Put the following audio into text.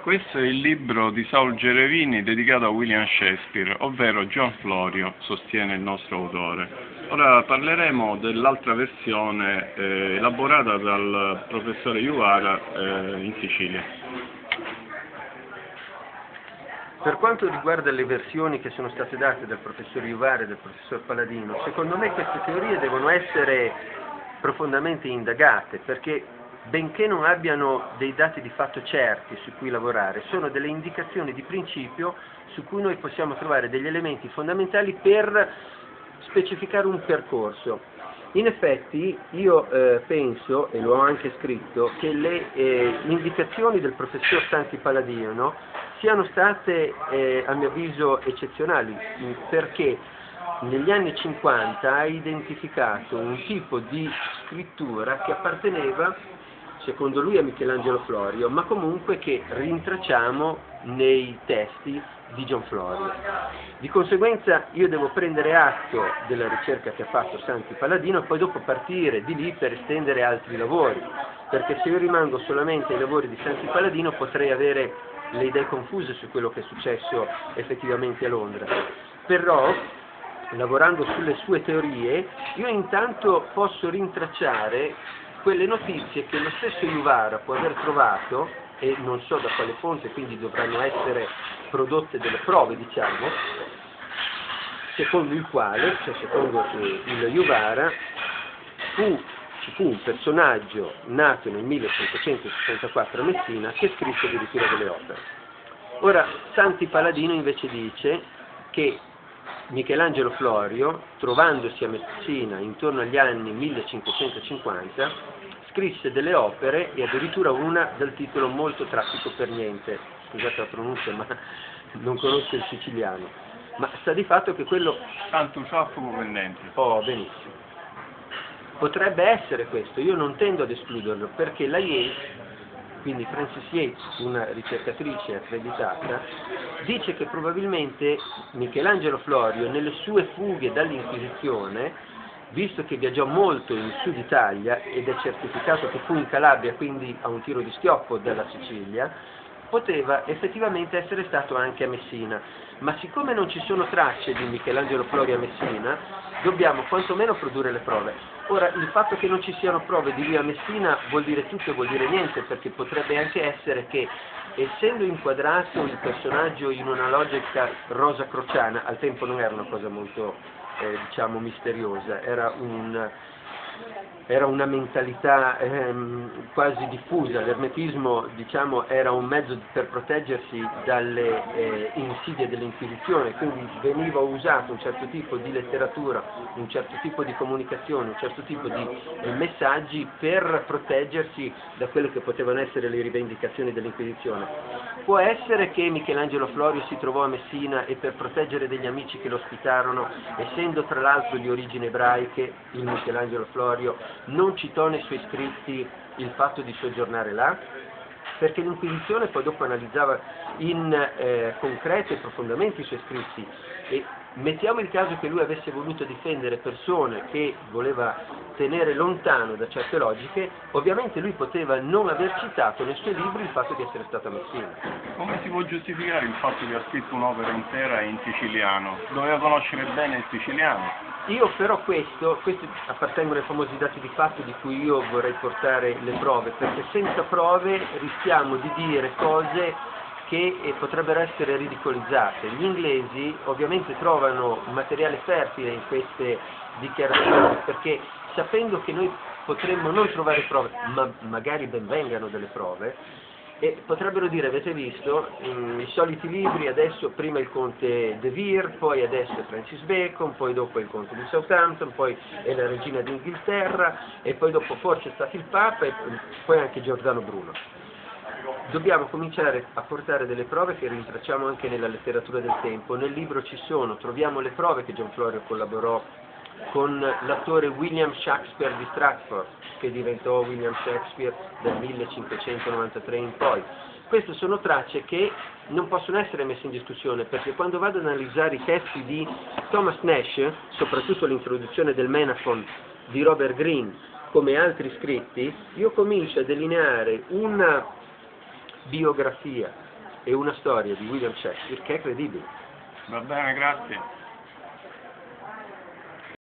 Questo è il libro di Saul Gerevini dedicato a William Shakespeare, ovvero John Florio, sostiene il nostro autore. Ora parleremo dell'altra versione elaborata dal professore Juvara in Sicilia. Per quanto riguarda le versioni che sono state date dal professor Juvara e dal professor Paladino, secondo me queste teorie devono essere profondamente indagate, perché benché non abbiano dei dati di fatto certi su cui lavorare, sono delle indicazioni di principio su cui noi possiamo trovare degli elementi fondamentali per specificare un percorso. In effetti io penso, e l'ho anche scritto, che le indicazioni del professor Santi Paladino siano state a mio avviso eccezionali, perché negli anni 50 ha identificato un tipo di scrittura che apparteneva, secondo lui, a Michelangelo Florio, ma comunque che rintracciamo nei testi di John Florio. Di conseguenza io devo prendere atto della ricerca che ha fatto Santi Paladino e poi dopo partire di lì per estendere altri lavori, perché se io rimango solamente ai lavori di Santi Paladino potrei avere le idee confuse su quello che è successo effettivamente a Londra. Però, lavorando sulle sue teorie, io intanto posso rintracciare quelle notizie che lo stesso Juvara può aver trovato, e non so da quale fonte, quindi dovranno essere prodotte delle prove, diciamo, secondo il quale, cioè secondo il Juvara, ci fu un personaggio nato nel 1564 a Messina che scrisse addirittura delle opere. Ora, Santi Paladino invece dice che Michelangelo Florio, trovandosi a Messina intorno agli anni 1550, scrisse delle opere e addirittura una dal titolo Molto traffico per niente, scusate la pronuncia ma non conosco il siciliano, ma sta di fatto che quello... Tanto traffico per niente. Oh, benissimo. Potrebbe essere questo, io non tendo ad escluderlo, perché la Yates, quindi Frances Yates, una ricercatrice accreditata, dice che probabilmente Michelangelo Florio, nelle sue fughe dall'Inquisizione, visto che viaggiò molto in Sud Italia, ed è certificato che fu in Calabria, quindi a un tiro di schioppo dalla Sicilia, poteva effettivamente essere stato anche a Messina. Ma siccome non ci sono tracce di Michelangelo Florio a Messina, dobbiamo quantomeno produrre le prove. Ora, il fatto che non ci siano prove di lui a Messina vuol dire tutto e vuol dire niente, perché potrebbe anche essere che, essendo inquadrato il personaggio in una logica rosacrociana, al tempo non era una cosa molto, diciamo, misteriosa, era una mentalità quasi diffusa. L'ermetismo, diciamo, era un mezzo per proteggersi dalle insidie dell'Inquisizione, quindi veniva usato un certo tipo di letteratura, un certo tipo di comunicazione, un certo tipo di messaggi per proteggersi da quelle che potevano essere le rivendicazioni dell'Inquisizione. Può essere che Michelangelo Florio si trovò a Messina e per proteggere degli amici che lo ospitarono, essendo tra l'altro di origini ebraiche, il Michelangelo Florio non citò nei suoi scritti il fatto di soggiornare là, perché l'Inquisizione poi dopo analizzava in concreto e profondamente i suoi scritti, e mettiamo il caso che lui avesse voluto difendere persone che voleva tenere lontano da certe logiche, ovviamente lui poteva non aver citato nei suoi libri il fatto di essere stato a Messina. Come si può giustificare il fatto che ha scritto un'opera intera in siciliano? Doveva conoscere bene il siciliano. Io però questi appartengono ai famosi dati di fatto di cui io vorrei portare le prove, perché senza prove rischiamo di dire cose che potrebbero essere ridicolizzate. Gli inglesi ovviamente trovano materiale fertile in queste dichiarazioni, perché sapendo che noi potremmo non trovare prove, ma magari ben vengano delle prove, e potrebbero dire: avete visto, i soliti libri, adesso prima il conte De Vere, poi adesso è Francis Bacon, poi dopo il conte di Southampton, poi è la regina d'Inghilterra, e poi dopo forse è stato il Papa, e poi anche Giordano Bruno. Dobbiamo cominciare a portare delle prove che rintracciamo anche nella letteratura del tempo. Nel libro troviamo le prove che John Florio collaborò con l'attore William Shakespeare di Stratford, che diventò William Shakespeare dal 1593 in poi. Queste sono tracce che non possono essere messe in discussione, perché quando vado ad analizzare i testi di Thomas Nash, soprattutto l'introduzione del Menaphon di Robert Greene, come altri scritti, io comincio a delineare biografia e una storia di William Shakespeare che è credibile. Va bene, grazie.